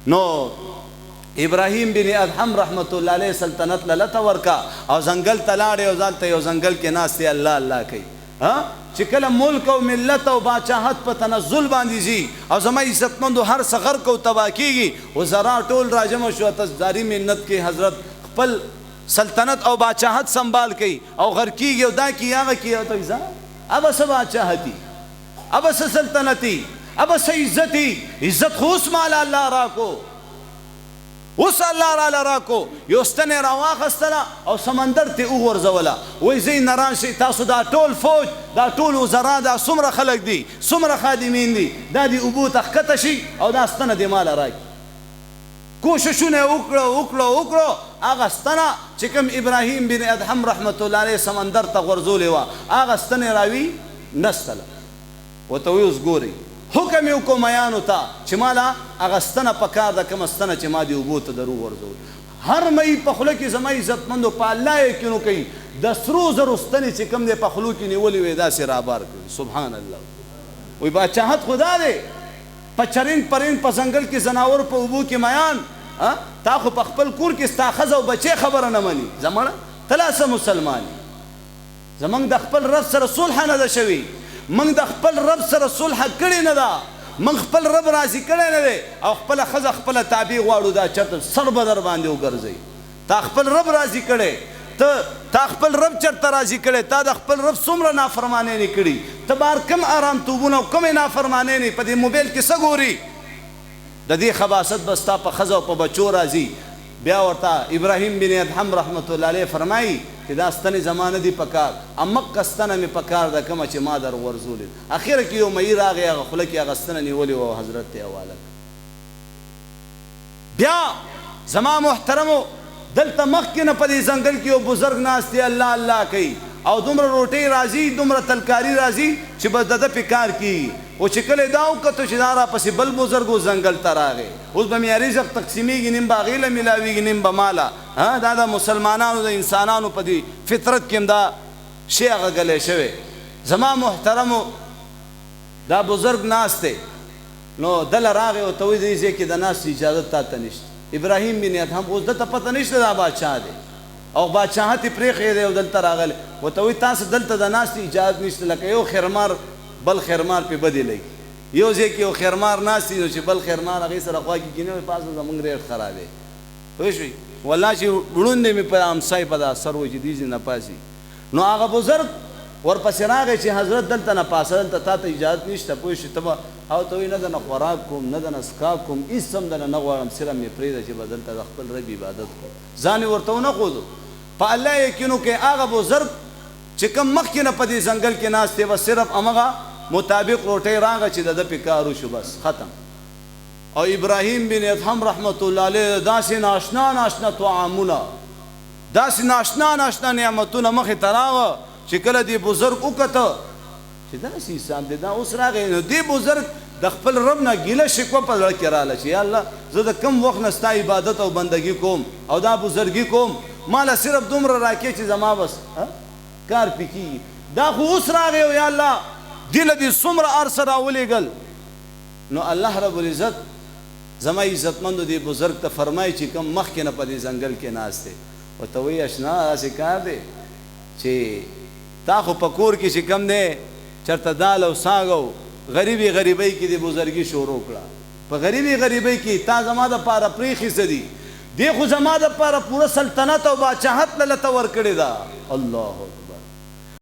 نو ابراهیم بن ادهم رحمت الله علیه سلطنت لته ورکا او زنګل تلاړ او ځان ته یو زنګل کې ناس الله الله کوي ها چې کله ملک او ملت او باچاهت په تنزل باندې زی او زما عزتمندو هر صغر کو تبا کیږي وزرا ټول راجم شو تزداری منت کې حضرت خپل سلطنت او باچاهت سنبال کړي او غر کیږي او دا کی هغه کی او ته ځا اب سب باچاهتي اب سلطنتي اب عزتي عزت خوش مال الله راکو اوس الله را راکو یو ستنه راواخستله او سمندر ته وغورځوله وای زی نران شي تاسو دا ټول فوج دا ټول وزرا دا څومره خلک دي څومره خادمین دي دا دی اوبو تخکته شي او دا ستنه دی مال راکي کوششونه وکړو هغه ستنه چې کوم ابراهیم بن ادهم رحمت الله علیه سمندر ته غورځولې وه هغه ستنې راوي نستله ورته وی اوس ګورئ حکم یو کو میانو ته چې مالا هغه ستنه پکار ده کومه ستنه چې ما دې اوبو ته در وغورځول هر مۍ په خوله کې زما عزتمندو په الله یقین کوي د سرو زرو ستنې چې کوم دی په خولو کې نیولې وې داسې رابار کړي سبحان الله وی باچاهت خدا دی په چرین پرین په ځنګل کې ځناور په اوبو کې میان تا خو په خپل کور کې ستا ښځه او بچی خبره نه مني زمړه ته لا څه مسلمان یې زموږ د خپل رب سره صلح نه ده شوې من د خپل رب سره صلح کړې نه ده من خپل رب راضي کړی نه دی او خپله ښځه خپله تابع غواړو دا چېرته سر به در باندې وګرځوي تا خپل رب راضي کړی تا خپل رب چېرته راضي کړی تا د خپل رب څومره نافرمانۍ نه کړي ته بار کم آرام توبونه او کومې نافرمانۍ نه په دې موبایل کې څه ګوري د دې خباست به ستا په ښځه او په بچو راځي بیا ورته ابراهیم بن ادهم رحمت الله علیه فرمایي چې دا ستنې زمانه دي پکار امقه ستنه مې پکار ده کومه چې ما در ورزولې اخره کې یو مئی راغی هغه خوله کې هغه ستنه نیولې وه او حضرت ته حواله بیا زما محترمو دلته مخکې نه په دې ځنګل کې یو بزرګ ناست دی الله الله کوي او دومره روټۍ راځي دومره تلکاري راځي چې بس د ده پې کار کېږي او چې کله دا وکتو چې دا راپسې بل بزرګ و ځنګل ته راغی اوس به مې رزق تقسیمیږي نیم به هغې له میلاویږي نیم به ماله دا د مسلمانانو د انسانانو په دې فطرت کې هم دا شی هغه ګلی شوی زما محترمو دا بزرګ ناست دی نو دله راغی ورته وایي دې ځای کې د ناستې اجازت تا ته نشته ابراهیم بن ادهم اوس دته پته نشته دا بادشاه دی او بادشاهت یې پرېښی دی او دلته راغلی ورته وایي تاسو دلته د ناستې اجازت نشته لکه یو خیرمار بل خیرمار پې بدې لګي یو ځای کې یو خیرمار ناست نو چې بل خیرمار هغې سره خوا کې کینه پاسه زموږ ریټ خراب دی پوه شوئ والله چې ړوند دی مې په امسای په دا سر و چې دې ځای نه پاسي نو هغه بزرګ ورپسې راغی چې حضرت دلته نه پاسه دلته تا ته اجازت نشته پوه شوې ته به او ته وایي نه د نه خوراک کوم نه د نه څښاک کوم هېڅ هم د نه نه غواړم صرف مې پرېږده چې به دلته د خپل رب عبادت کوم ځان یې ورته ونه ښودو په الله یقین وکړئ هغه بزرګ چې کوم مخکې نه په دې ځنګل کې ناست دی به صرف همغه مطابق روټۍ راغه چې د ده پې کار وشو بس ختم او ابراهیم بن ادهم رحمت الله علیه داسې ناشنا ناشنا طعامونه داسې ناشنا ناشنا نعمتونه مخې ته راغه چې کله دې بزرګ وکته چې داسې حساب دی دا اوس راغی نو دې بزرګ د خپل رب نه ګیله شکوه په زړه کې راله چې یا الله زه د کم وخت نه ستا عبادت او بندګي کوم او دا بزرګي کوم ماله صرف دومره راکې چې زما بس کار پې کېږي دا خو اوس راغی او یا الله دې له دې څومره ارڅه راولېږل نو الله رب العزت زما عزتمندو دې بزرګ ته فرمایي چې کوم مخکې نه په دې ځنګل کې ناست دی ورته وایي اشنا داسې کار دی چې تا خو په کور کې چې کوم دی چېرته دال او ساګ او غریبي غریبۍ کې دې بزرګي شروع کړه په غریبي غریبۍ کې تا زما دپاره پرېښي څه دي دې خو زما دپاره پوره سلطنت او باچاهت له لته ورکړې ده الله اکبر